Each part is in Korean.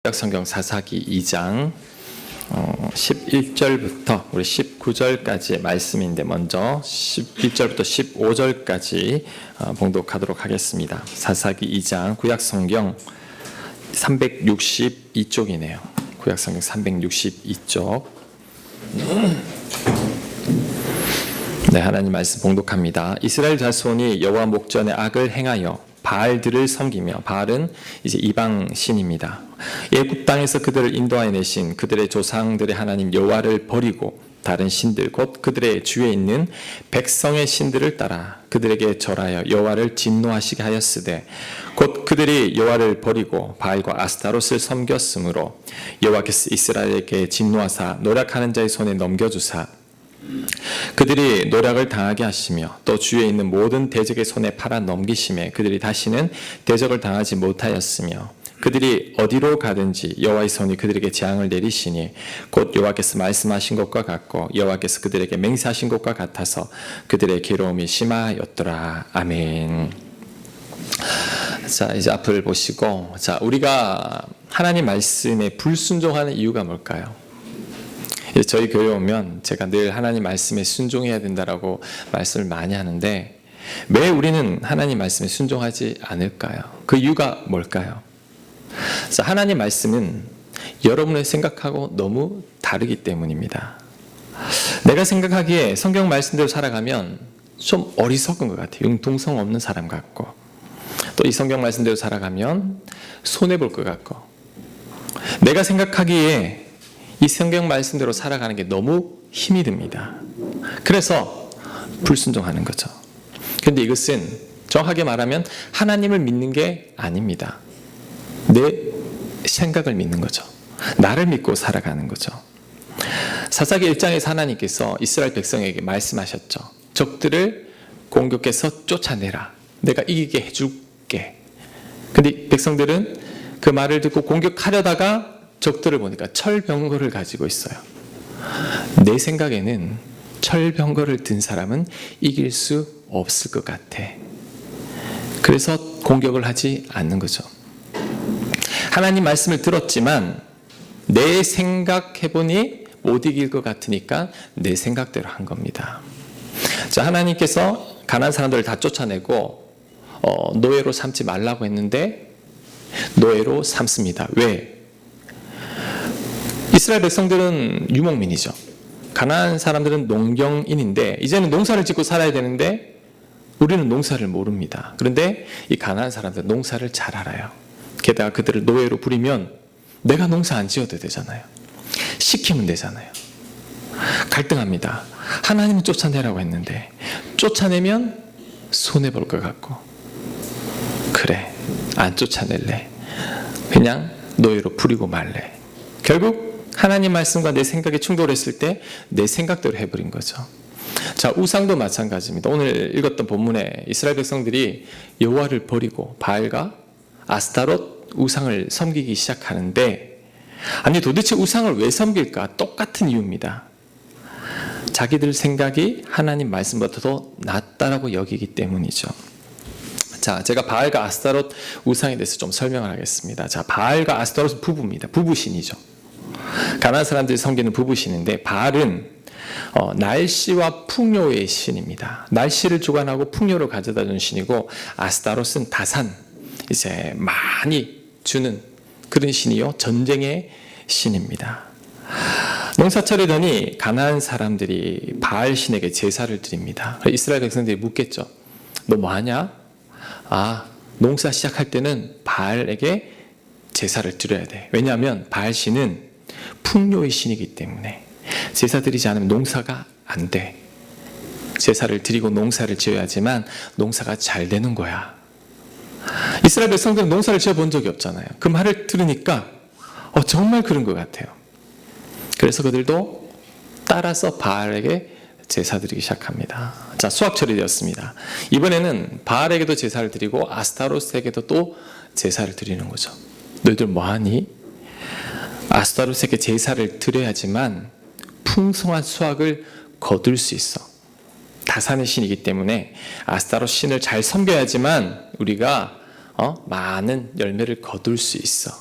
성경 사사기 2장 11절부터 우리 19절까지의 말씀인데 먼저 11절부터 15절까지 봉독하도록 하겠습니다. 사사기 2장 구약성경 362쪽이네요. 구약성경 362쪽. 네, 하나님 말씀 봉독합니다. 이스라엘 자손이 여호와 목전에 악을 행하여 바알들을 섬기며, 바알은 이제 이방 신입니다. 애굽 땅에서 그들을 인도하여 내신 그들의 조상들의 하나님 여호와를 버리고 다른 신들 곧 그들의 주에 있는 백성의 신들을 따라 그들에게 절하여 여호와를 진노하시게 하였으되, 곧 그들이 여호와를 버리고 바알과 아스타롯을 섬겼으므로 여호와께서 이스라엘에게 진노하사 노략하는 자의 손에 넘겨주사 그들이 노략을 당하게 하시며 또 주위에 있는 모든 대적의 손에 팔아 넘기심에 그들이 다시는 대적을 당하지 못하였으며, 그들이 어디로 가든지 여호와의 손이 그들에게 재앙을 내리시니 곧 여호와께서 말씀하신 것과 같고 여호와께서 그들에게 맹세하신 것과 같아서 그들의 괴로움이 심하였더라. 아멘. 자, 이제 앞을 보시고, 자, 우리가 하나님 말씀에 불순종하는 이유가 뭘까요? 저희 교회 오면 제가 늘 하나님 말씀에 순종해야 된다라고 말씀을 많이 하는데, 왜 우리는 하나님 말씀에 순종하지 않을까요? 그 이유가 뭘까요? 자, 하나님 말씀은 여러분의 생각하고 너무 다르기 때문입니다. 내가 생각하기에 성경 말씀대로 살아가면 좀 어리석은 것 같아요. 융통성 없는 사람 같고, 또 이 성경 말씀대로 살아가면 손해볼 것 같고, 내가 생각하기에 이 성경 말씀대로 살아가는 게 너무 힘이 듭니다. 그래서 불순종하는 거죠. 그런데 이것은 정확하게 말하면 하나님을 믿는 게 아닙니다. 내 생각을 믿는 거죠. 나를 믿고 살아가는 거죠. 사사기 1장에서 하나님께서 이스라엘 백성에게 말씀하셨죠. 적들을 공격해서 쫓아내라. 내가 이기게 해줄게. 근데 백성들은 그 말을 듣고 공격하려다가 적들을 보니까 철병거를 가지고 있어요. 내 생각에는 철병거를 든 사람은 이길 수 없을 것 같아. 그래서 공격을 하지 않는 거죠. 하나님 말씀을 들었지만 내 생각해보니 못 이길 것 같으니까 내 생각대로 한 겁니다. 자, 하나님께서 가난한 사람들을 다 쫓아내고 노예로 삼지 말라고 했는데 노예로 삼습니다. 왜? 이스라엘 백성들은 유목민이죠. 가나안 사람들은 농경인인데 이제는 농사를 짓고 살아야 되는데 우리는 농사를 모릅니다. 그런데 이 가나안 사람들은 농사를 잘 알아요. 게다가 그들을 노예로 부리면 내가 농사 안 지어도 되잖아요. 시키면 되잖아요. 갈등합니다. 하나님은 쫓아내라고 했는데 쫓아내면 손해볼 것 같고, 그래, 안 쫓아낼래. 그냥 노예로 부리고 말래. 결국 하나님 말씀과 내 생각이 충돌했을 때 내 생각대로 해버린 거죠. 자, 우상도 마찬가지입니다. 오늘 읽었던 본문에 이스라엘 백성들이 여호와를 버리고 바알과 아스타롯 우상을 섬기기 시작하는데, 아니 도대체 우상을 왜 섬길까? 똑같은 이유입니다. 자기들 생각이 하나님 말씀보다도 낫다라고 여기기 때문이죠. 자, 제가 바알과 아스타롯 우상에 대해서 좀 설명을 하겠습니다. 자, 바알과 아스타롯은 부부입니다. 부부신이죠. 가나안 사람들이 섬기는 부부신인데, 바알은 날씨와 풍요의 신입니다. 날씨를 주관하고 풍요를 가져다 주는 신이고, 아스타롯은 다산, 이제 많이 주는 그런 신이요, 전쟁의 신입니다. 농사철이 되니 가나안 사람들이 바알 신에게 제사를 드립니다. 이스라엘 백성들이 묻겠죠. 너 뭐하냐? 아, 농사 시작할 때는 바알에게 제사를 드려야 돼. 왜냐하면 바알 신은 풍요의 신이기 때문에 제사 드리지 않으면 농사가 안 돼. 제사를 드리고 농사를 지어야지만 농사가 잘 되는 거야. 이스라엘 백성들은 농사를 지어본 적이 없잖아요. 그 말을 들으니까 정말 그런 것 같아요. 그래서 그들도 따라서 바알에게 제사 드리기 시작합니다. 자, 수확철이 되었습니다. 이번에는 바알에게도 제사를 드리고 아스타롯에게도 또 제사를 드리는 거죠. 너희들 뭐하니? 아스타롯에게 제사를 드려야지만 풍성한 수확을 거둘 수 있어. 다산의 신이기 때문에 아스타롯 신을 잘 섬겨야지만 우리가 많은 열매를 거둘 수 있어.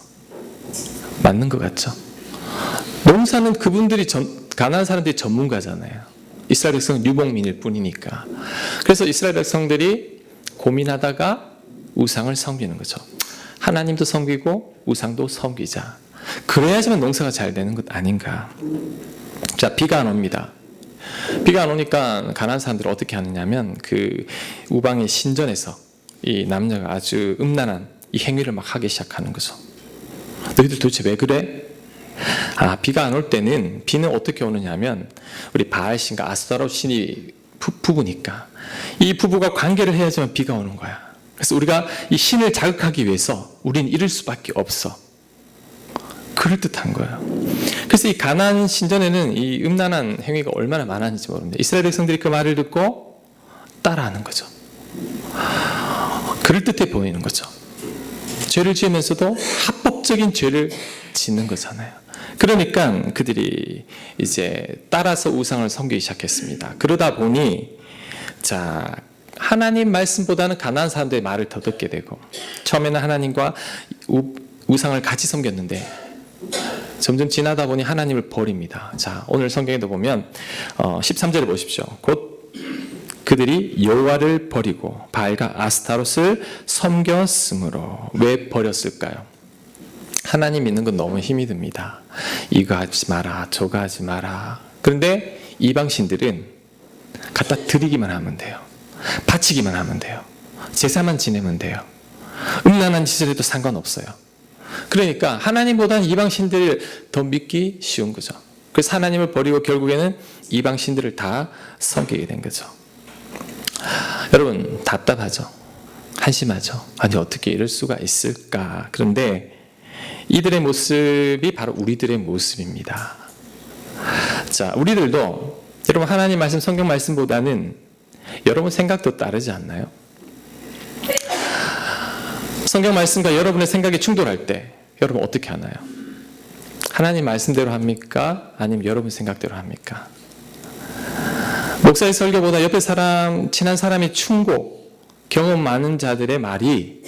맞는 것 같죠? 농사는 그분들이 가나안 사람들이 전문가잖아요. 이스라엘 백성은 유목민일 뿐이니까. 그래서 이스라엘 백성들이 고민하다가 우상을 섬기는 거죠. 하나님도 섬기고 우상도 섬기자. 그래야지만 농사가 잘 되는 것 아닌가. 자, 비가 안 옵니다. 비가 안 오니까 가나안 사람들이 어떻게 하느냐면 그 우방의 신전에서 이 남녀가 아주 음란한 이 행위를 막 하기 시작하는 거죠. 너희들 도대체 왜 그래? 비가 안 올 때는 비는 어떻게 오느냐면 우리 바알신과 아스타롯 신이 부부니까 이 부부가 관계를 해야지만 비가 오는 거야. 그래서 우리가 이 신을 자극하기 위해서 우리는 이럴 수밖에 없어. 그럴듯한 거예요. 그래서 이 가나안 신전에는 이 음란한 행위가 얼마나 많았는지 모릅니다. 이스라엘 백성들이 그 말을 듣고 따라하는 거죠. 그럴듯해 보이는 거죠. 죄를 지으면서도 합법적인 죄를 짓는 거잖아요. 그러니까 그들이 이제 따라서 우상을 섬기기 시작했습니다. 그러다 보니 자, 하나님 말씀보다는 가나안 사람들의 말을 더 듣게 되고 처음에는 하나님과 우상을 같이 섬겼는데 점점 지나다 보니 하나님을 버립니다. 자, 오늘 성경에도 보면 13절에 보십시오. 곧 그들이 여호와를 버리고 바알과 아스타롯을 섬겼으므로. 왜 버렸을까요? 하나님 믿는 건 너무 힘이 듭니다. 이거 하지 마라, 저거 하지 마라. 그런데 이방신들은 갖다 드리기만 하면 돼요. 바치기만 하면 돼요. 제사만 지내면 돼요. 음란한 짓을 해도 상관없어요. 그러니까 하나님보다는 이방신들을 더 믿기 쉬운 거죠. 그래서 하나님을 버리고 결국에는 이방신들을 다 섬기게 된 거죠. 여러분, 답답하죠? 한심하죠? 아니, 어떻게 이럴 수가 있을까? 그런데 이들의 모습이 바로 우리들의 모습입니다. 자, 우리들도 여러분 하나님 말씀, 성경 말씀보다는 여러분 생각도 따르지 않나요? 성경 말씀과 여러분의 생각이 충돌할 때 여러분 어떻게 하나요? 하나님 말씀대로 합니까? 아니면 여러분 생각대로 합니까? 목사의 설교보다 옆에 사람, 친한 사람이 충고, 경험 많은 자들의 말이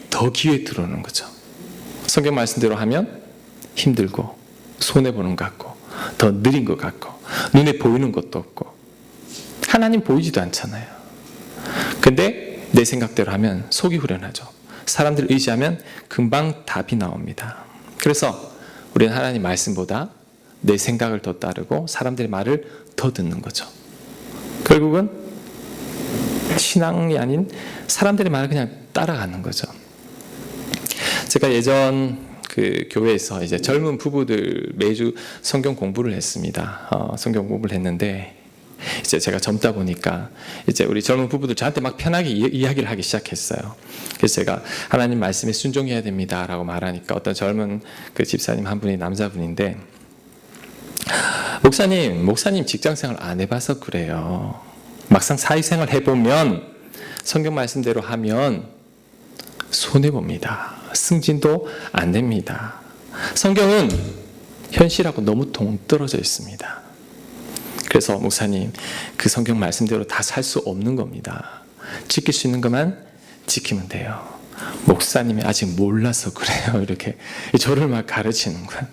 더 귀에 들어오는 거죠. 성경 말씀대로 하면 힘들고 손해보는 것 같고 더 느린 것 같고 눈에 보이는 것도 없고 하나님 보이지도 않잖아요. 근데 내 생각대로 하면 속이 후련하죠. 사람들 의지하면 금방 답이 나옵니다. 그래서 우리는 하나님 말씀보다 내 생각을 더 따르고 사람들의 말을 더 듣는 거죠. 결국은 신앙이 아닌 사람들의 말을 그냥 따라가는 거죠. 제가 예전 그 교회에서 이제 젊은 부부들 매주 성경 공부를 했습니다. 성경 공부를 했는데 이제 제가 젊다 보니까 이제 우리 젊은 부부들 저한테 막 편하게 이야기를 하기 시작했어요. 그래서 제가 하나님 말씀에 순종해야 됩니다라고 말하니까 어떤 젊은 그 집사님 한 분이 남자분인데 목사님 직장생활 안 해봐서 그래요. 막상 사회생활 해보면 성경 말씀대로 하면 손해봅니다. 승진도 안 됩니다. 성경은 현실하고 너무 동떨어져 있습니다. 그래서 목사님, 그 성경 말씀대로 다 살 수 없는 겁니다. 지킬 수 있는 것만 지키면 돼요. 목사님이 아직 몰라서 그래요. 이렇게 저를 막 가르치는 거야.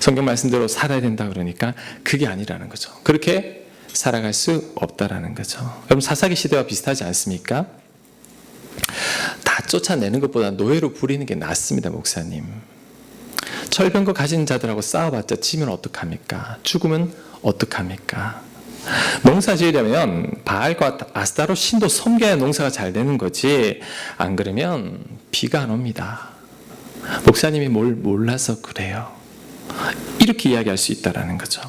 성경 말씀대로 살아야 된다 그러니까 그게 아니라는 거죠. 그렇게 살아갈 수 없다라는 거죠. 여러분, 사사기 시대와 비슷하지 않습니까? 다 쫓아내는 것보다 노예로 부리는 게 낫습니다, 목사님. 철병거 가진 자들하고 싸워봤자 지면 어떡합니까? 죽으면 어떡합니까? 농사 지으려면 바알과 아스타롯 신도 섬겨야 농사가 잘 되는 거지, 안 그러면 비가 안 옵니다. 목사님이 뭘 몰라서 그래요. 이렇게 이야기할 수 있다는 거죠.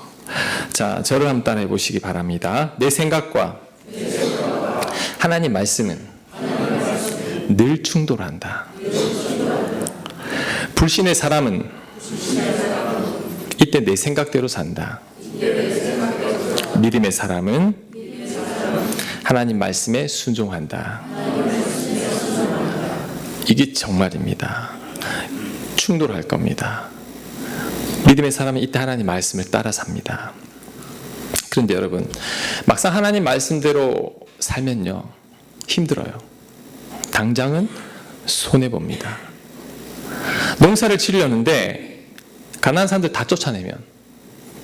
자, 저를 한번 따라해 보시기 바랍니다. 내 생각과 하나님 말씀은 늘 충돌한다. 불신의 사람은 이때 내 생각대로 산다. 믿음의 사람은 하나님 말씀에 순종한다. 이게 정말입니다. 충돌할 겁니다. 믿음의 사람은 이때 하나님 말씀을 따라 삽니다. 그런데 여러분, 막상 하나님 말씀대로 살면요, 힘들어요. 당장은 손해봅니다. 농사를 지으려는데 가난한 사람들 다 쫓아내면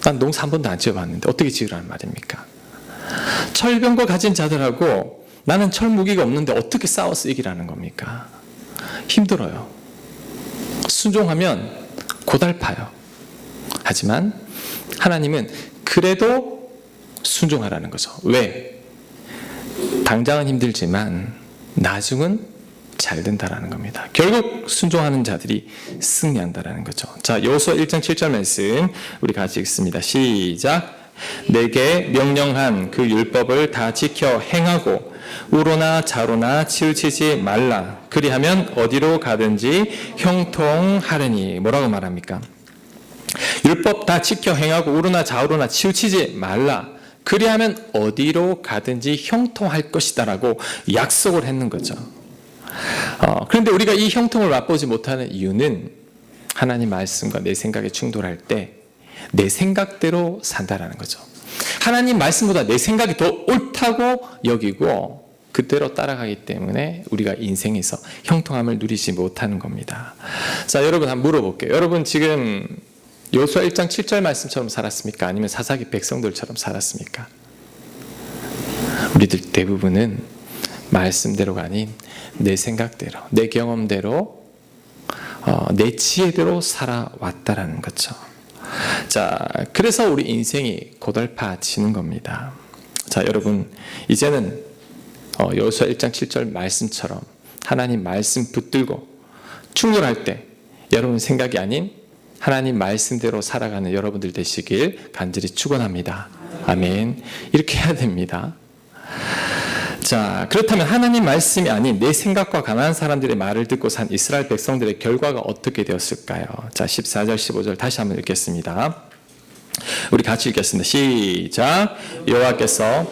난 농사 한 번도 안 지어봤는데 어떻게 지으라는 말입니까? 철병거 가진 자들하고 나는 철무기가 없는데 어떻게 싸워서 이기라는 겁니까? 힘들어요. 순종하면 고달파요. 하지만 하나님은 그래도 순종하라는 거죠. 왜? 당장은 힘들지만 나중은 잘 된다라는 겁니다. 결국 순종하는 자들이 승리한다라는 거죠. 자, 여호수아 1장 7절 말씀 우리 같이 읽습니다. 시작. 내게 명령한 그 율법을 다 지켜 행하고 우로나 좌로나 치우치지 말라. 그리하면 어디로 가든지 형통하리니. 뭐라고 말합니까? 율법 다 지켜 행하고 우로나 좌로나 치우치지 말라. 그리하면 어디로 가든지 형통할 것이다라고 약속을 했는 거죠. 그런데 우리가 이 형통을 맛보지 못하는 이유는 하나님 말씀과 내 생각이 충돌할 때 내 생각대로 산다라는 거죠. 하나님 말씀보다 내 생각이 더 옳다고 여기고 그대로 따라가기 때문에 우리가 인생에서 형통함을 누리지 못하는 겁니다. 자, 여러분 한번 물어볼게요. 여러분 지금 여호수아 1장 7절 말씀처럼 살았습니까? 아니면 사사기 백성들처럼 살았습니까? 우리들 대부분은 말씀대로가 아닌 내 생각대로, 내 경험대로, 내 지혜대로 살아왔다라는 거죠. 자, 그래서 우리 인생이 고달파지는 겁니다. 자, 여러분 이제는 여호수아 1장 7절 말씀처럼 하나님 말씀 붙들고 충돌할 때 여러분 생각이 아닌 하나님 말씀대로 살아가는 여러분들 되시길 간절히 축원합니다. 아멘. 이렇게 해야 됩니다. 자, 그렇다면 하나님 말씀이 아닌 내 생각과 가난한 사람들의 말을 듣고 산 이스라엘 백성들의 결과가 어떻게 되었을까요? 자, 14절 15절 다시 한번 읽겠습니다. 우리 같이 읽겠습니다. 시작. 여호와께서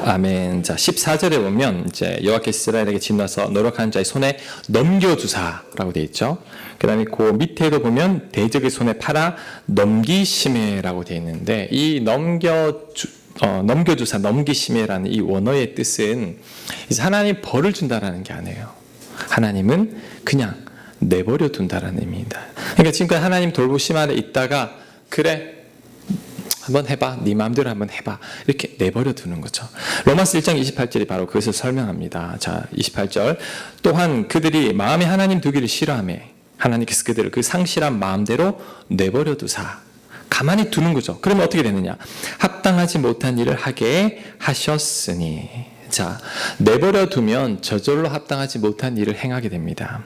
아멘. 자, 14절에 보면 이제 여호와께서 이스라엘에게 진노하사 노력하는 자의 손에 넘겨주사라고 되어 있죠. 그다음에 그 밑에도 보면 대적의 손에 팔아 넘기심에라고 되어 있는데 이 넘겨주사, 넘기심에라는 이 원어의 뜻은 이제 하나님 벌을 준다라는 게 아니에요. 하나님은 그냥 내버려 둔다라는 의미입니다. 그러니까 지금까지 하나님 돌보심 아래 있다가 그래 한번 해봐, 네 마음대로 한번 해봐 이렇게 내버려 두는 거죠. 로마서 1장 28절이 바로 그것을 설명합니다. 자, 28절 또한 그들이 마음에 하나님 두기를 싫어하며 하나님께서 그들을 그 상실한 마음대로 내버려 두사 가만히 두는 거죠. 그러면 어떻게 되느냐? 합당하지 못한 일을 하게 하셨으니. 자, 내버려 두면 저절로 합당하지 못한 일을 행하게 됩니다.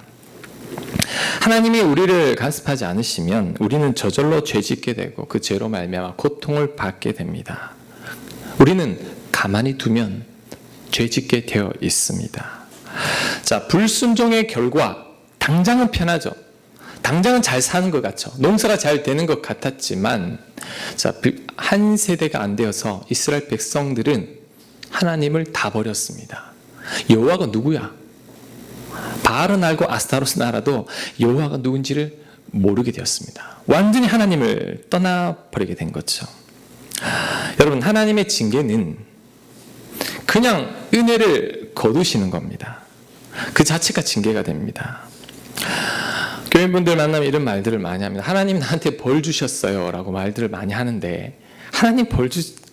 하나님이 우리를 간섭하지 않으시면 우리는 저절로 죄짓게 되고 그 죄로 말미암아 고통을 받게 됩니다. 우리는 가만히 두면 죄짓게 되어 있습니다. 자, 불순종의 결과 당장은 편하죠. 당장은 잘 사는 것 같죠. 농사가 잘 되는 것 같았지만 자, 한 세대가 안 되어서 이스라엘 백성들은 하나님을 다 버렸습니다. 여호와가 누구야? 바알은 알고 아스타롯은 알아도 여호와가 누군지를 모르게 되었습니다. 완전히 하나님을 떠나버리게 된 거죠. 여러분, 하나님의 징계는 그냥 은혜를 거두시는 겁니다. 그 자체가 징계가 됩니다. 교인분들 만나면 이런 말들을 많이 합니다. 하나님 나한테 벌 주셨어요 라고 말들을 많이 하는데 하나님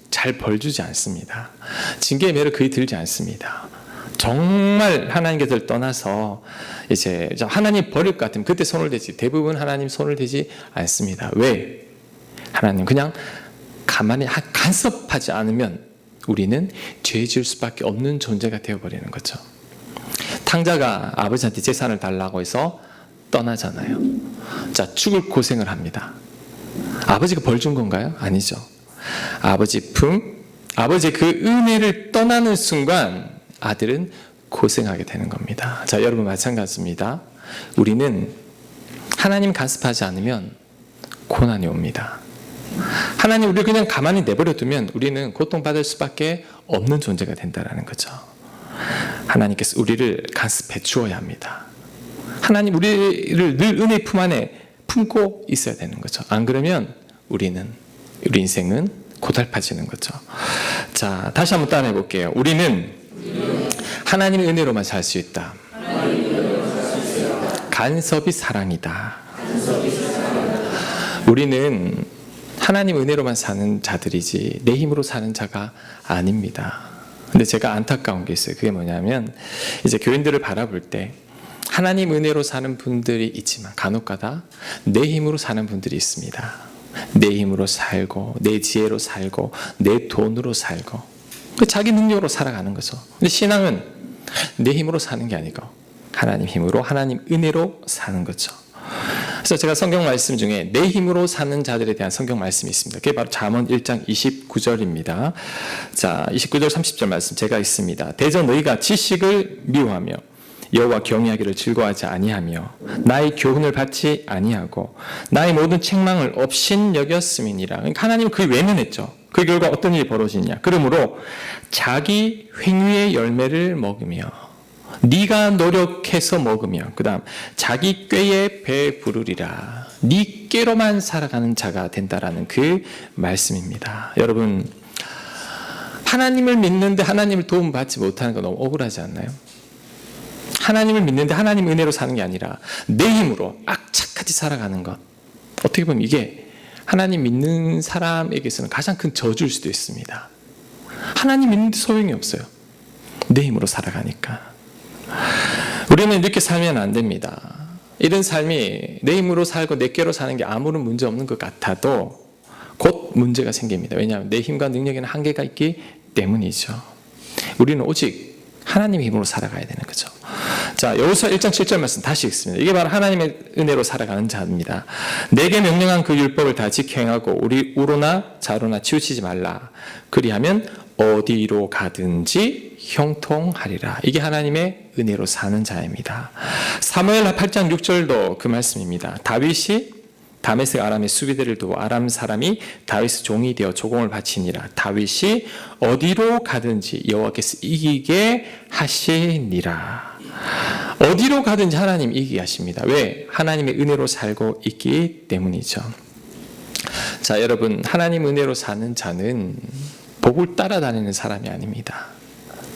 잘 벌 주지 않습니다. 징계의 매를 그리 들지 않습니다. 정말 하나님께서 떠나서 이제 하나님 버릴 것 같으면 그때 손을 대지, 대부분 하나님 손을 대지 않습니다. 왜? 하나님 그냥 가만히 간섭하지 않으면 우리는 죄 지을 수밖에 없는 존재가 되어버리는 거죠. 탕자가 아버지한테 재산을 달라고 해서 떠나잖아요. 자, 죽을 고생을 합니다. 아버지가 벌 준 건가요? 아니죠. 아버지의 그 은혜를 떠나는 순간 아들은 고생하게 되는 겁니다. 자, 여러분 마찬가지입니다. 우리는 하나님 간섭하지 않으면 고난이 옵니다. 하나님 우리를 그냥 가만히 내버려 두면 우리는 고통받을 수밖에 없는 존재가 된다는 거죠. 하나님께서 우리를 간섭해 주어야 합니다. 하나님 우리를 늘 은혜의 품 안에 품고 있어야 되는 거죠. 안 그러면 우리 인생은 고달파지는 거죠. 자, 다시 한번 따라해 볼게요. 우리는 하나님의 은혜로만 살 수 있다. 간섭이 사랑이다. 우리는 하나님 은혜로만 사는 자들이지 내 힘으로 사는 자가 아닙니다. 근데 제가 안타까운 게 있어요. 그게 뭐냐면 이제 교인들을 바라볼 때 하나님 은혜로 사는 분들이 있지만 간혹가다 내 힘으로 사는 분들이 있습니다. 내 힘으로 살고 내 지혜로 살고 내 돈으로 살고 자기 능력으로 살아가는 거죠. 근데 신앙은 내 힘으로 사는 게 아니고 하나님 힘으로 하나님 은혜로 사는 거죠. 그래서 제가 성경 말씀 중에 내 힘으로 사는 자들에 대한 성경 말씀이 있습니다. 그게 바로 잠언 1장 29절입니다. 자, 29절 30절 말씀 제가 있습니다. 대저 너희가 지식을 미워하며 여호와 경외하기를 즐거워하지 아니하며 나의 교훈을 받지 아니하고 나의 모든 책망을 업신여겼음이니라. 그러니까 하나님은 그걸 외면했죠. 그 결과 어떤 일이 벌어지냐. 그러므로 자기 횡유의 열매를 먹으며 네가 노력해서 먹으며 그 다음 자기 꾀에 배부르리라. 네 꾀로만 살아가는 자가 된다라는 그 말씀입니다. 여러분, 하나님을 믿는데 하나님을 도움받지 못하는 거 너무 억울하지 않나요? 하나님을 믿는데 하나님 은혜로 사는 게 아니라 내 힘으로 악착같이 살아가는 것, 어떻게 보면 이게 하나님 믿는 사람에게서는 가장 큰 저주일 수도 있습니다. 하나님 믿는데 소용이 없어요. 내 힘으로 살아가니까. 우리는 이렇게 살면 안 됩니다. 이런 삶이 내 힘으로 살고 내 꾀로 사는 게 아무런 문제 없는 것 같아도 곧 문제가 생깁니다. 왜냐하면 내 힘과 능력에는 한계가 있기 때문이죠. 우리는 오직 하나님의 힘으로 살아가야 되는 거죠. 자, 여호수아 1장 7절 말씀 다시 읽습니다. 이게 바로 하나님의 은혜로 살아가는 자입니다. 내게 명령한 그 율법을 다 지켜 행하고 우리 우로나 좌로나 치우치지 말라. 그리하면 어디로 가든지 형통하리라. 이게 하나님의 은혜로 사는 자입니다. 사무엘 8장 6절도 그 말씀입니다. 다윗이 다메섹 아람의 수비대를 두고 아람 사람이 다윗의 종이 되어 조공을 바치니라. 다윗이 어디로 가든지 여호와께서 이기게 하시니라. 어디로 가든지 하나님 이기게 하십니다. 왜? 하나님의 은혜로 살고 있기 때문이죠. 자, 여러분, 하나님 은혜로 사는 자는 복을 따라다니는 사람이 아닙니다.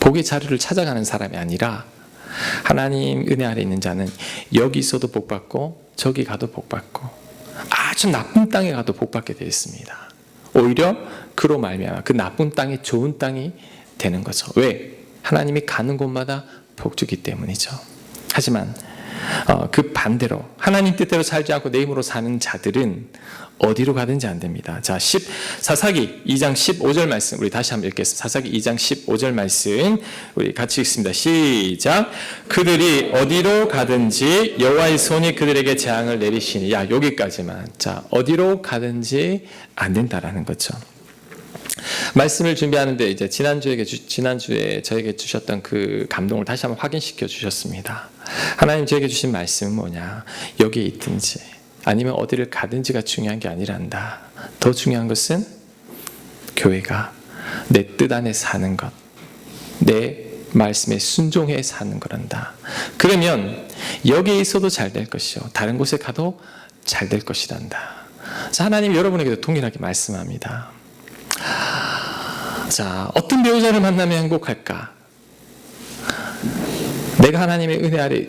복의 자리를 찾아가는 사람이 아니라 하나님 은혜 아래 있는 자는 여기 있어도 복받고 저기 가도 복받고 아주 나쁜 땅에 가도 복받게 되어 있습니다. 오히려 그로 말미암아 그 나쁜 땅이 좋은 땅이 되는 거죠. 왜? 하나님이 가는 곳마다 복 주기 때문이죠. 하지만 그 반대로 하나님 뜻대로 살지 않고 내 힘으로 사는 자들은 어디로 가든지 안 됩니다. 자, 사사기 2장 15절 말씀 우리 다시 한번 읽겠습니다. 사사기 2장 15절 말씀 우리 같이 읽습니다. 시작. 그들이 어디로 가든지 여호와의 손이 그들에게 재앙을 내리시니. 야, 여기까지만. 자, 어디로 가든지 안 된다라는 거죠. 말씀을 준비하는데 이제 지난주에 저에게 주셨던 그 감동을 다시 한번 확인시켜 주셨습니다. 하나님 저에게 주신 말씀은 뭐냐? 여기에 있든지 아니면 어디를 가든지가 중요한 게 아니란다. 더 중요한 것은 교회가 내 뜻 안에 사는 것, 내 말씀에 순종해 사는 거란다. 그러면 여기에 있어도 잘 될 것이요 다른 곳에 가도 잘 될 것이란다. 자, 하나님 여러분에게도 동일하게 말씀합니다. 자, 어떤 배우자를 만나면 행복할까? 내가 하나님의 은혜 아래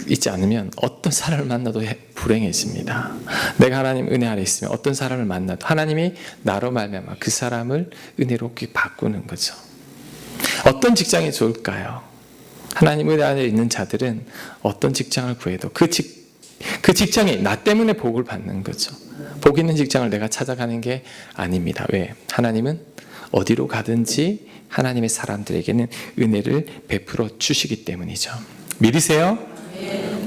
있지 않으면 어떤 사람을 만나도 불행해집니다. 내가 하나님 은혜 아래 있으면 어떤 사람을 만나도 하나님이 나로 말미암아 그 사람을 은혜롭게 바꾸는 거죠. 어떤 직장이 좋을까요? 하나님 은혜 아래 있는 자들은 어떤 직장을 구해도 그 직장이 나 때문에 복을 받는 거죠. 복 있는 직장을 내가 찾아가는 게 아닙니다. 왜? 하나님은 어디로 가든지 하나님의 사람들에게는 은혜를 베풀어 주시기 때문이죠. 믿으세요?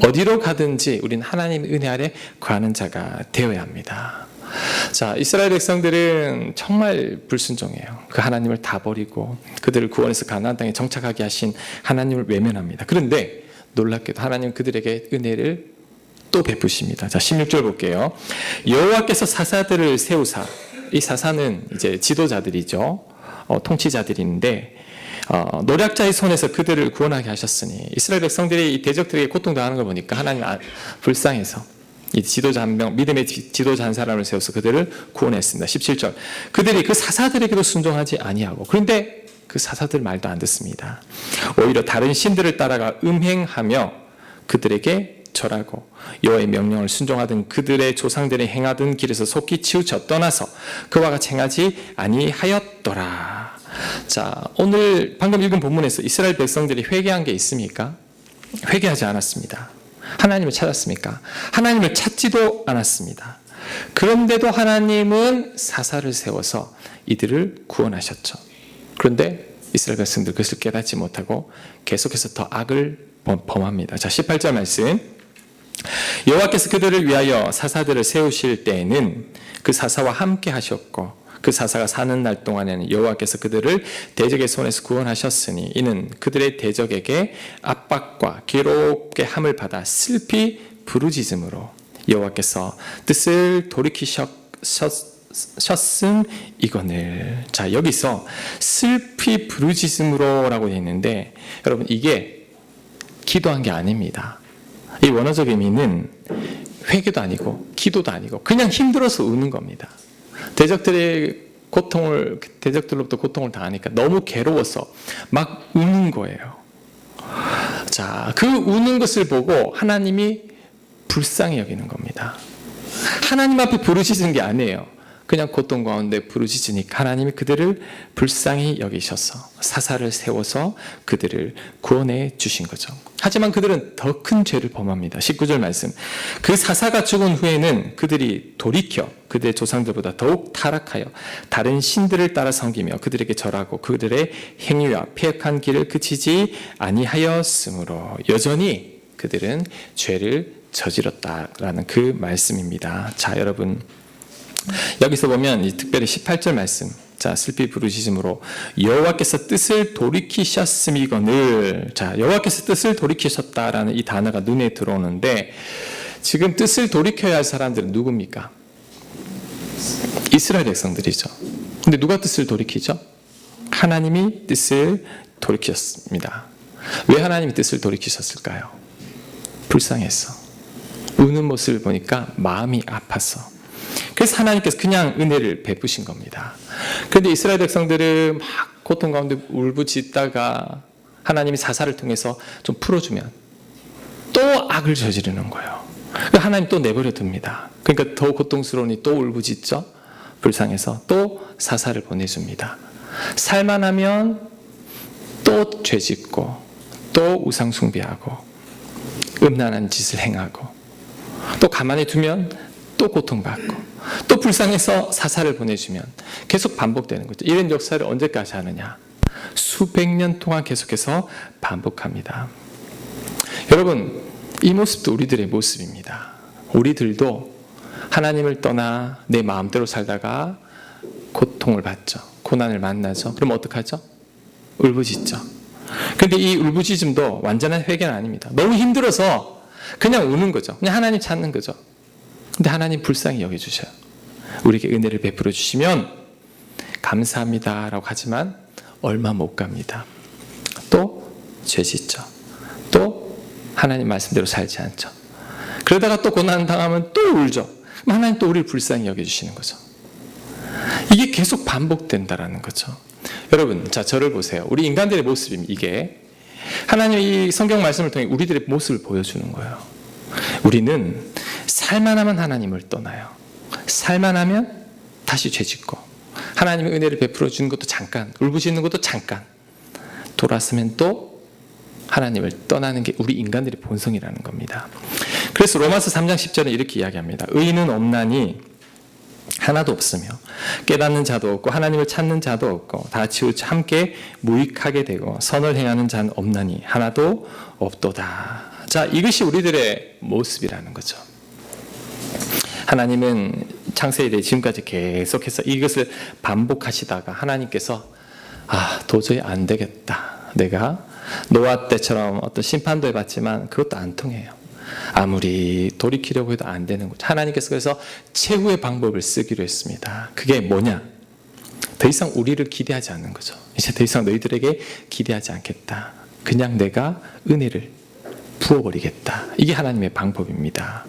어디로 가든지 우리는 하나님의 은혜 아래 거하는 자가 되어야 합니다. 자, 이스라엘 백성들은 정말 불순종해요. 그 하나님을 다 버리고 그들을 구원해서 가나안 땅에 정착하게 하신 하나님을 외면합니다. 그런데 놀랍게도 하나님은 그들에게 은혜를 또 베푸십니다. 자, 16절 볼게요. 여호와께서 사사들을 세우사 이 사사는 이제 지도자들이죠. 통치자들인데 노략자의 손에서 그들을 구원하게 하셨으니 이스라엘 백성들이 이 대적들에게 고통당하는 걸 보니까 하나님 불쌍해서 이 지도자 한 명, 믿음의 지도자 한 사람을 세워서 그들을 구원했습니다. 17절. 그들이 그 사사들에게도 순종하지 아니하고, 그런데 그 사사들 말도 안 듣습니다. 오히려 다른 신들을 따라가 음행하며 그들에게 절하고 여호와의 명령을 순종하던 그들의 조상들이 행하던 길에서 속히 치우쳐 떠나서 그와 같이 행하지 아니하였더라. 자, 오늘 방금 읽은 본문에서 이스라엘 백성들이 회개한 게 있습니까? 회개하지 않았습니다. 하나님을 찾았습니까? 하나님을 찾지도 않았습니다. 그런데도 하나님은 사사를 세워서 이들을 구원하셨죠. 그런데 이스라엘 백성들 그것을 깨닫지 못하고 계속해서 더 악을 범합니다. 자, 18절 말씀. 여호와께서 그들을 위하여 사사들을 세우실 때에는 그 사사와 함께 하셨고 그 사사가 사는 날 동안에는 여호와께서 그들을 대적의 손에서 구원하셨으니 이는 그들의 대적에게 압박과 괴롭게 함을 받아 슬피 부르짖음으로 여호와께서 뜻을 돌이키셨음 이거늘. 자, 여기서 슬피 부르짖음으로라고 되어 있는데 여러분 이게 기도한 게 아닙니다. 이 원어적 의미는 회개도 아니고 기도도 아니고 그냥 힘들어서 우는 겁니다. 대적들로부터 고통을 당하니까 너무 괴로워서 막 우는 거예요. 자, 그 우는 것을 보고 하나님이 불쌍히 여기는 겁니다. 하나님 앞에 부르짖은 게 아니에요. 그냥 고통 가운데 부르짖으니까 하나님이 그들을 불쌍히 여기셔서 사사를 세워서 그들을 구원해 주신 거죠. 하지만 그들은 더 큰 죄를 범합니다. 19절 말씀. 그 사사가 죽은 후에는 그들이 돌이켜 그들의 조상들보다 더욱 타락하여 다른 신들을 따라 섬기며 그들에게 절하고 그들의 행위와 패역한 길을 그치지 아니하였으므로 여전히 그들은 죄를 저질렀다라는 그 말씀입니다. 자, 여러분 여기서 보면 특별히 18절 말씀, 자, 슬피 부르짖음으로 여호와께서 뜻을 돌이키셨음이거늘. 자, 여호와께서 뜻을 돌이키셨다라는 이 단어가 눈에 들어오는데 지금 뜻을 돌이켜야 할 사람들은 누굽니까? 이스라엘 백성들이죠. 근데 누가 뜻을 돌이키죠? 하나님이 뜻을 돌이키셨습니다. 왜 하나님이 뜻을 돌이키셨을까요? 불쌍해서 우는 모습을 보니까 마음이 아파서. 그래서 하나님께서 그냥 은혜를 베푸신 겁니다. 그런데 이스라엘 백성들은 막 고통 가운데 울부짖다가 하나님이 사사를 통해서 좀 풀어주면 또 악을 저지르는 거예요. 하나님 또 내버려 둡니다. 그러니까 더 고통스러우니 또 울부짖죠. 불쌍해서 또 사사를 보내줍니다. 살만하면 또 죄짓고 또 우상 숭배하고 음란한 짓을 행하고 또 가만히 두면 또 고통받고 또 불쌍해서 사사를 보내주면 계속 반복되는 거죠. 이런 역사를 언제까지 하느냐? 수백 년 동안 계속해서 반복합니다. 여러분, 이 모습도 우리들의 모습입니다. 우리들도 하나님을 떠나 내 마음대로 살다가 고통을 받죠. 고난을 만나죠. 그럼 어떡하죠? 울부짖죠. 그런데 이 울부짖음도 완전한 회개는 아닙니다. 너무 힘들어서 그냥 우는 거죠. 그냥 하나님 찾는 거죠. 근데 하나님 불쌍히 여겨주셔요. 우리에게 은혜를 베풀어 주시면 감사합니다라고 하지만 얼마 못 갑니다. 또 죄짓죠. 또 하나님 말씀대로 살지 않죠. 그러다가 또 고난 당하면 또 울죠. 그럼 하나님 또 우리를 불쌍히 여겨주시는 거죠. 이게 계속 반복된다라는 거죠. 여러분, 자, 저를 보세요. 우리 인간들의 모습입니다. 이게 하나님이 이 성경 말씀을 통해 우리들의 모습을 보여주는 거예요. 우리는 살만하면 하나님을 떠나요. 살만하면 다시 죄짓고 하나님의 은혜를 베풀어 주는 것도 잠깐, 울부짖는 것도 잠깐, 돌아서면 또 하나님을 떠나는 게 우리 인간들의 본성이라는 겁니다. 그래서 로마서 3장 10절에 이렇게 이야기합니다. 의인은 없나니 하나도 없으며 깨닫는 자도 없고 하나님을 찾는 자도 없고 다 치우쳐 함께 무익하게 되고 선을 행하는 자는 없나니 하나도 없도다. 자, 이것이 우리들의 모습이라는 거죠. 하나님은 창세일에 지금까지 계속해서 이것을 반복하시다가 하나님께서 도저히 안 되겠다. 내가 노아 때처럼 어떤 심판도 해봤지만 그것도 안 통해요. 아무리 돌이키려고 해도 안 되는 거죠. 하나님께서 그래서 최후의 방법을 쓰기로 했습니다. 그게 뭐냐? 더 이상 우리를 기대하지 않는 거죠. 이제 더 이상 너희들에게 기대하지 않겠다. 그냥 내가 은혜를 부어버리겠다. 이게 하나님의 방법입니다.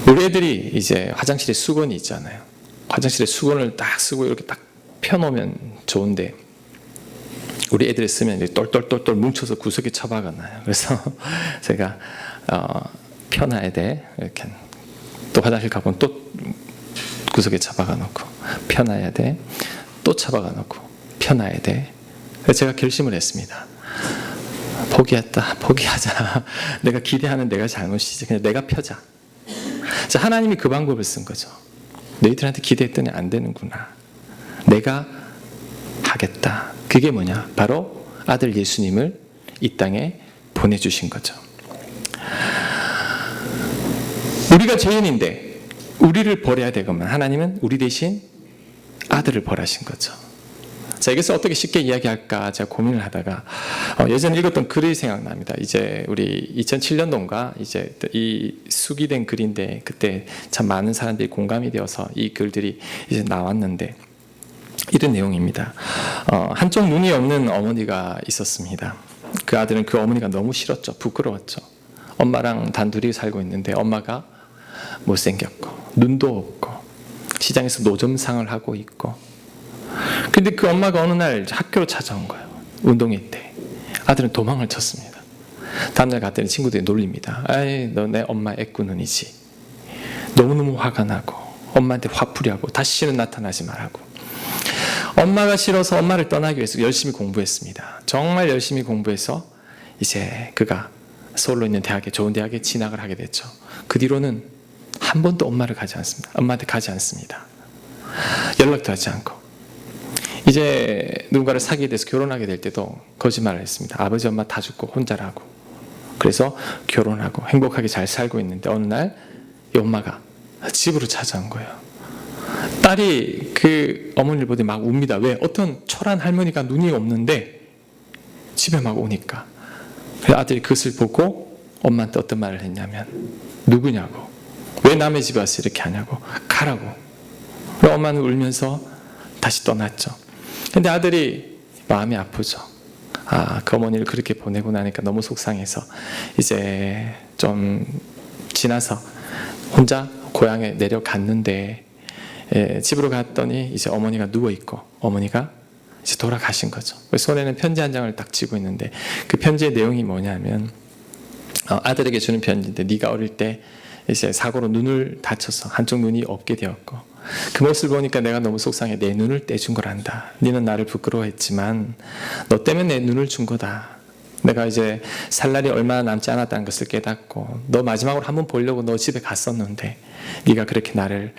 우리 애들이 이제 화장실에 수건이 있잖아요. 화장실에 수건을 딱 쓰고 이렇게 딱 펴놓으면 좋은데 우리 애들이 쓰면 이제 똘똘똘똘 뭉쳐서 구석에 처박아놔요. 그래서 제가 펴놔야 돼. 이렇게 또 화장실 가보면 또 구석에 처박아 놓고 펴놔야 돼. 또 처박아 놓고 펴놔야 돼. 그래서 제가 결심을 했습니다. 포기하자. 내가 기대하는 내가 잘못이지. 그냥 내가 펴자. 자, 하나님이 그 방법을 쓴 거죠. 너희들한테 기대했더니 안 되는구나. 내가 하겠다. 그게 뭐냐? 바로 아들 예수님을 이 땅에 보내주신 거죠. 우리가 죄인인데 우리를 벌해야 되건만 하나님은 우리 대신 아들을 벌하신 거죠. 자, 이것을 어떻게 쉽게 이야기할까 제가 고민을 하다가 예전에 읽었던 글이 생각납니다. 이제 우리 2007년도인가 이제 이 수기된 글인데 그때 참 많은 사람들이 공감이 되어서 이 글들이 이제 나왔는데 이런 내용입니다. 한쪽 눈이 없는 어머니가 있었습니다. 그 아들은 그 어머니가 너무 싫었죠. 부끄러웠죠. 엄마랑 단둘이 살고 있는데 엄마가 못생겼고 눈도 없고 시장에서 노점상을 하고 있고 근데 그 엄마가 어느 날 학교로 찾아온 거예요. 운동회 때. 아들은 도망을 쳤습니다. 다음날 갔더니 친구들이 놀립니다. 아이, 너 내 엄마 애꾸눈이지. 너무너무 화가 나고 엄마한테 화풀이하고 다시는 나타나지 말라고. 엄마가 싫어서 엄마를 떠나기 위해서 열심히 공부했습니다. 정말 열심히 공부해서 이제 그가 서울로 있는 대학에 좋은 대학에 진학을 하게 됐죠. 그 뒤로는 한 번도 엄마한테 가지 않습니다. 연락도 하지 않고. 이제 누군가를 사귀게 돼서 결혼하게 될 때도 거짓말을 했습니다. 아버지 엄마 다 죽고 혼자라고. 그래서 결혼하고 행복하게 잘 살고 있는데 어느 날 이 엄마가 집으로 찾아온 거예요. 딸이 그 어머니를 보더니 막 웁니다. 왜? 어떤 초란 할머니가 눈이 없는데 집에 막 오니까. 그래서 아들이 그것을 보고 엄마한테 어떤 말을 했냐면 누구냐고. 왜 남의 집에 와서 이렇게 하냐고. 가라고. 그래서 엄마는 울면서 다시 떠났죠. 근데 아들이 마음이 아프죠. 그 어머니를 그렇게 보내고 나니까 너무 속상해서 이제 좀 지나서 혼자 고향에 내려갔는데 집으로 갔더니 이제 어머니가 누워있고 어머니가 이제 돌아가신 거죠. 손에는 편지 한 장을 딱 쥐고 있는데 그 편지의 내용이 뭐냐면 아들에게 주는 편지인데 네가 어릴 때 이제 사고로 눈을 다쳐서 한쪽 눈이 없게 되었고 그 모습을 보니까 내가 너무 속상해. 내 눈을 떼준 거란다. 너는 나를 부끄러워했지만 너 때문에 내 눈을 준 거다. 내가 이제 살 날이 얼마 남지 않았다는 것을 깨닫고 너 마지막으로 한번 보려고 너 집에 갔었는데 네가 그렇게 나를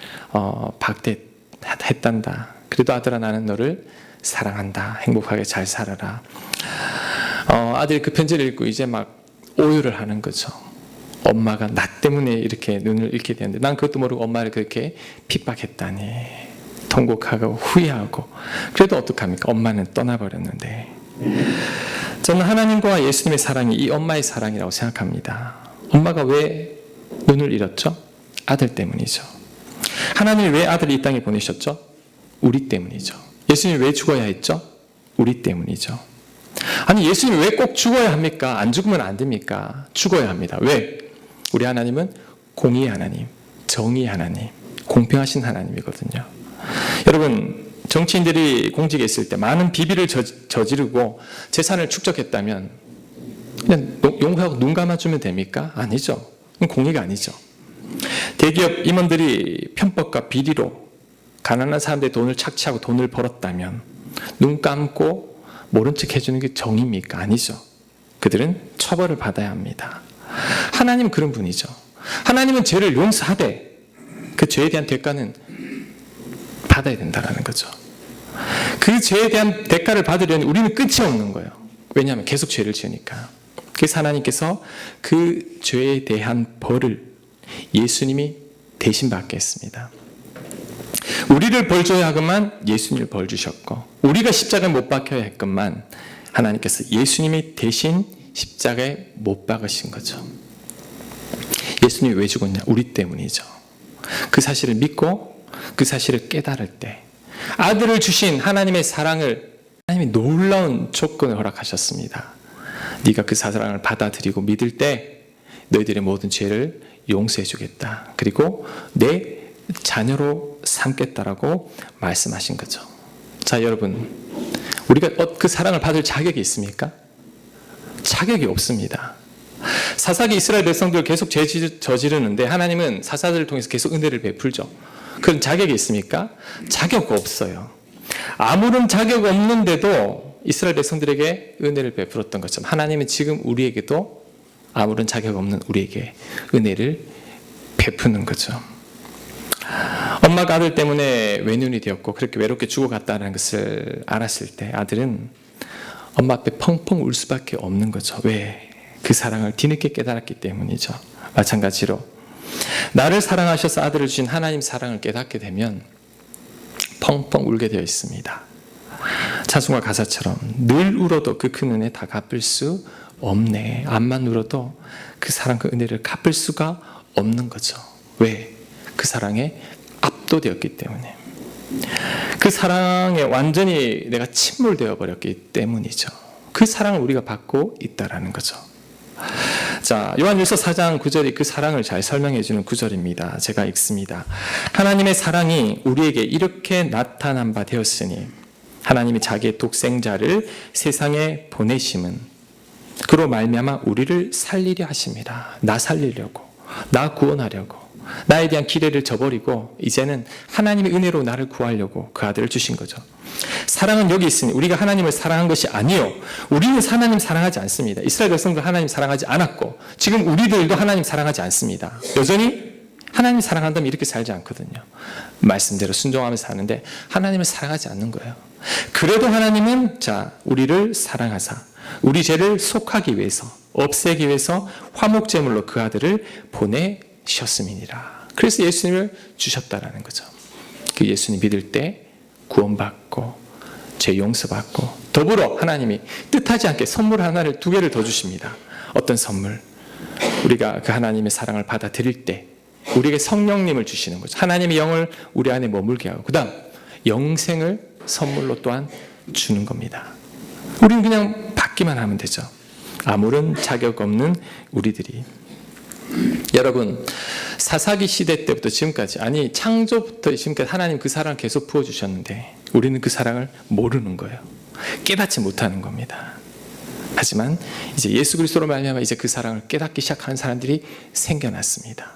박대했단다. 그래도 아들아 나는 너를 사랑한다. 행복하게 잘 살아라. 아들이 그 편지를 읽고 이제 막 오열을 하는 거죠. 엄마가 나 때문에 이렇게 눈을 잃게 되는데 난 그것도 모르고 엄마를 그렇게 핍박했다니 통곡하고 후회하고 그래도 어떡합니까? 엄마는 떠나버렸는데 저는 하나님과 예수님의 사랑이 이 엄마의 사랑이라고 생각합니다. 엄마가 왜 눈을 잃었죠? 아들 때문이죠. 하나님이 왜 아들을 이 땅에 보내셨죠? 우리 때문이죠. 예수님이 왜 죽어야 했죠? 우리 때문이죠. 아니 예수님이 왜 꼭 죽어야 합니까? 안 죽으면 안 됩니까? 죽어야 합니다. 왜? 우리 하나님은 공의의 하나님, 정의의 하나님, 공평하신 하나님이거든요. 여러분 정치인들이 공직에 있을 때 많은 비비를 저지르고 재산을 축적했다면 그냥 용서하고 눈 감아주면 됩니까? 아니죠. 그건 공의가 아니죠. 대기업 임원들이 편법과 비리로 가난한 사람들의 돈을 착취하고 돈을 벌었다면 눈 감고 모른 척 해주는 게 정의입니까? 아니죠. 그들은 처벌을 받아야 합니다. 하나님은 그런 분이죠. 하나님은 죄를 용서하되 그 죄에 대한 대가는 받아야 된다는 거죠. 그 죄에 대한 대가를 받으려니 우리는 끝이 없는 거예요. 왜냐하면 계속 죄를 지으니까. 그래서 하나님께서 그 죄에 대한 벌을 예수님이 대신 받게 했습니다. 우리를 벌 줘야 하건만 예수님을 벌 주셨고 우리가 십자가에 못 박혀야 했건만 하나님께서 예수님이 대신 십자가에 못 박으신 거죠. 예수님이 왜 죽었냐? 우리 때문이죠. 그 사실을 믿고 그 사실을 깨달을 때 아들을 주신 하나님의 사랑을 하나님이 놀라운 조건을 허락하셨습니다. 네가 그 사랑을 받아들이고 믿을 때 너희들의 모든 죄를 용서해 주겠다. 그리고 내 자녀로 삼겠다라고 말씀하신 거죠. 자, 여러분, 우리가 그 사랑을 받을 자격이 있습니까? 자격이 없습니다. 사사기 이스라엘 백성들 계속 죄 저지르는데 하나님은 사사들을 통해서 계속 은혜를 베풀죠. 그런 자격이 있습니까? 자격 없어요. 아무런 자격 없는데도 이스라엘 백성들에게 은혜를 베풀었던 것처럼 하나님은 지금 우리에게도 아무런 자격 없는 우리에게 은혜를 베푸는 거죠. 엄마가 아들 때문에 외눈이 되었고 그렇게 외롭게 죽어갔다는 것을 알았을 때 아들은 엄마 앞에 펑펑 울 수밖에 없는 거죠. 왜? 그 사랑을 뒤늦게 깨달았기 때문이죠. 마찬가지로 나를 사랑하셔서 아들을 주신 하나님 사랑을 깨닫게 되면 펑펑 울게 되어 있습니다. 찬송가 가사처럼 늘 울어도 그 큰 은혜 다 갚을 수 없네. 암만 울어도 그 사랑 그 은혜를 갚을 수가 없는 거죠. 왜? 그 사랑에 압도되었기 때문에. 그 사랑에 완전히 내가 침몰되어 버렸기 때문이죠. 그 사랑을 우리가 받고 있다라는 거죠. 자, 요한일서 4장 9절이 그 사랑을 잘 설명해 주는 구절입니다. 제가 읽습니다. 하나님의 사랑이 우리에게 이렇게 나타난 바 되었으니 하나님이 자기의 독생자를 세상에 보내심은 그로 말미암아 우리를 살리려 하심이라. 나 살리려고, 나 구원하려고, 나에 대한 기대를 저버리고 이제는 하나님의 은혜로 나를 구하려고 그 아들을 주신 거죠. 사랑은 여기 있으니 우리가 하나님을 사랑한 것이 아니요, 우리는 하나님 사랑하지 않습니다. 이스라엘 백성도 하나님 사랑하지 않았고 지금 우리들도 하나님 사랑하지 않습니다. 여전히 하나님 사랑한다면 이렇게 살지 않거든요. 말씀대로 순종하면서 사는데 하나님을 사랑하지 않는 거예요. 그래도 하나님은 우리를 사랑하사 우리 죄를 속하기 위해서, 없애기 위해서 화목제물로 그 아들을 보내셨음이니라. 그래서 예수님을 주셨다라는 거죠. 그 예수님 믿을 때 구원받고 죄 용서받고 더불어 하나님이 뜻하지 않게 선물 하나를 2개를 더 주십니다. 어떤 선물? 우리가 그 하나님의 사랑을 받아들일 때 우리에게 성령님을 주시는 거죠. 하나님의 영을 우리 안에 머물게 하고 그 다음 영생을 선물로 또한 주는 겁니다. 우리는 그냥 받기만 하면 되죠. 아무런 자격 없는 우리들이. 여러분, 사사기 시대 때부터 지금까지, 아니 창조부터 지금까지 하나님 그 사랑을 계속 부어주셨는데 우리는 그 사랑을 모르는 거예요. 깨닫지 못하는 겁니다. 하지만 이제 예수 그리스도로 말미암아 이제 그 사랑을 깨닫기 시작하는 사람들이 생겨났습니다.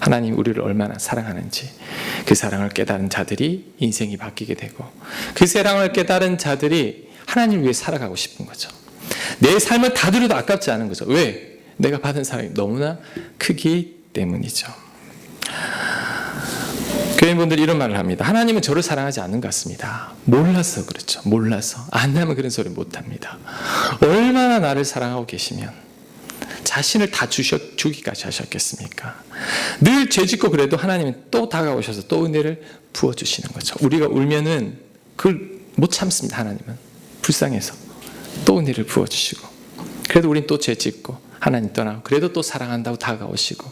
하나님 우리를 얼마나 사랑하는지 그 사랑을 깨달은 자들이 인생이 바뀌게 되고 그 사랑을 깨달은 자들이 하나님을 위해 살아가고 싶은 거죠. 내 삶을 다 드려도 아깝지 않은 거죠. 왜? 내가 받은 사랑이 너무나 크기 때문이죠. 교인분들이 이런 말을 합니다. 하나님은 저를 사랑하지 않는 것 같습니다. 몰라서 그렇죠. 몰라서. 안 하면 그런 소리 못합니다. 얼마나 나를 사랑하고 계시면 자신을 다 주기까지 하셨겠습니까? 늘 죄짓고 그래도 하나님은 또 다가오셔서 또 은혜를 부어주시는 거죠. 우리가 울면은 그걸 못 참습니다. 하나님은 불쌍해서 또 은혜를 부어주시고 그래도 우린 또 죄짓고 하나님 떠나고 그래도 또 사랑한다고 다가오시고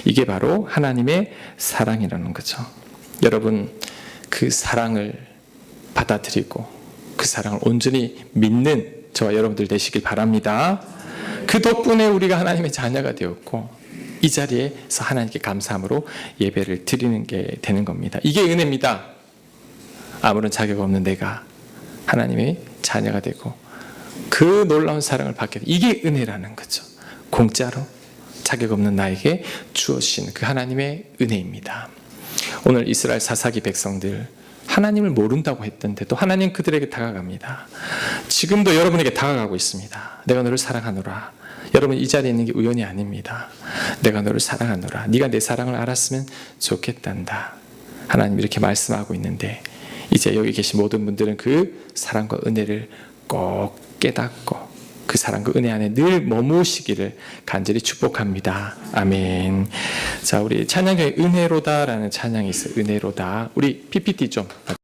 이게 바로 하나님의 사랑이라는 거죠. 여러분, 그 사랑을 받아들이고 그 사랑을 온전히 믿는 저와 여러분들 되시길 바랍니다. 그 덕분에 우리가 하나님의 자녀가 되었고 이 자리에서 하나님께 감사함으로 예배를 드리는 게 되는 겁니다. 이게 은혜입니다. 아무런 자격 없는 내가 하나님의 자녀가 되고 그 놀라운 사랑을 받게 돼. 이게 은혜라는 거죠. 공짜로 자격 없는 나에게 주어주신 그 하나님의 은혜입니다. 오늘 이스라엘 사사기 백성들 하나님을 모른다고 했던데도 하나님 그들에게 다가갑니다. 지금도 여러분에게 다가가고 있습니다. 내가 너를 사랑하노라. 여러분 이 자리에 있는 게 우연이 아닙니다. 내가 너를 사랑하노라. 네가 내 사랑을 알았으면 좋겠단다. 하나님 이렇게 말씀하고 있는데 이제 여기 계신 모든 분들은 그 사랑과 은혜를 꼭 깨닫고 그 사랑과 은혜 안에 늘 머무시기를 간절히 축복합니다. 아멘. 자, 우리 찬양교회 은혜로다라는 찬양이 있어요. 은혜로다. 우리 PPT 좀